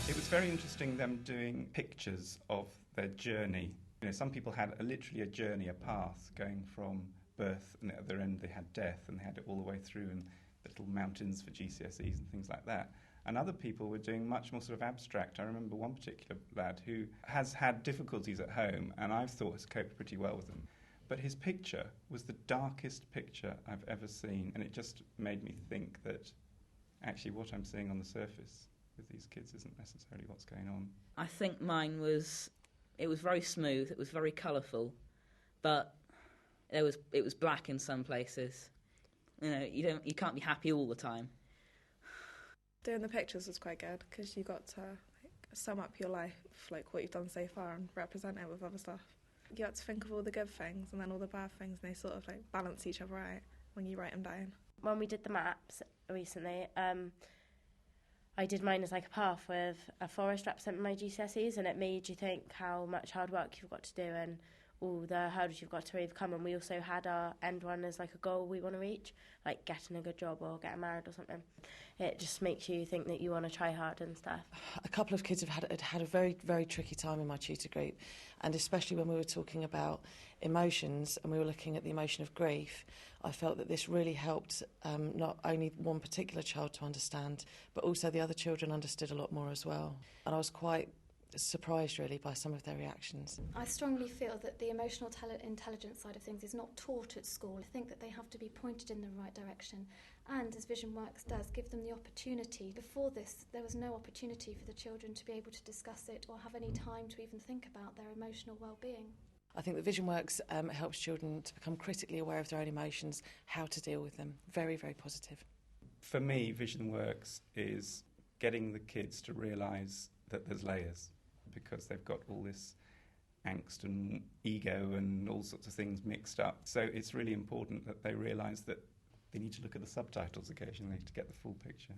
It was very interesting them doing pictures of their journey. Some people had literally a journey, a path, going from birth, and at the other end they had death, and they had it all the way through, and little mountains for GCSEs and things like that. And other people were doing much more sort of abstract. I remember one particular lad who has had difficulties at home, and I thought has coped pretty well with them. But his picture was the darkest picture I've ever seen, and it just made me think that actually what I'm seeing on the surface with these kids isn't necessarily what's going on. I think mine was very smooth, it was very colourful, but it was black in some places. You can't be happy all the time. Doing the pictures was quite good because you got to sum up your life, like what you've done so far, and represent it with other stuff. You had to think of all the good things and then all the bad things, and they sort of balance each other out when you write them down. When we did the maps recently, I did mine as a path with a forest representing my GCSEs, and it made you think how much hard work you've got to do and all the hurdles you've got to overcome. And we also had our end one as a goal we want to reach, like getting a good job or getting married or something. It just makes you think that you want to try hard and stuff. A couple of kids had a very, very tricky time in my tutor group, and especially when we were talking about emotions and we were looking at the emotion of grief, I felt that this really helped not only one particular child to understand, but also the other children understood a lot more as well. And I was quite surprised really by some of their reactions. I strongly feel that the emotional intelligence side of things is not taught at school. I think that they have to be pointed in the right direction, and as VisionWorks does, give them the opportunity. Before this, there was no opportunity for the children to be able to discuss it or have any time to even think about their emotional well-being. I think that VisionWorks helps children to become critically aware of their own emotions, how to deal with them. Very, very positive. For me, VisionWorks is getting the kids to realise that there's layers, because they've got all this angst and ego and all sorts of things mixed up. So it's really important that they realise that they need to look at the subtitles occasionally to get the full picture.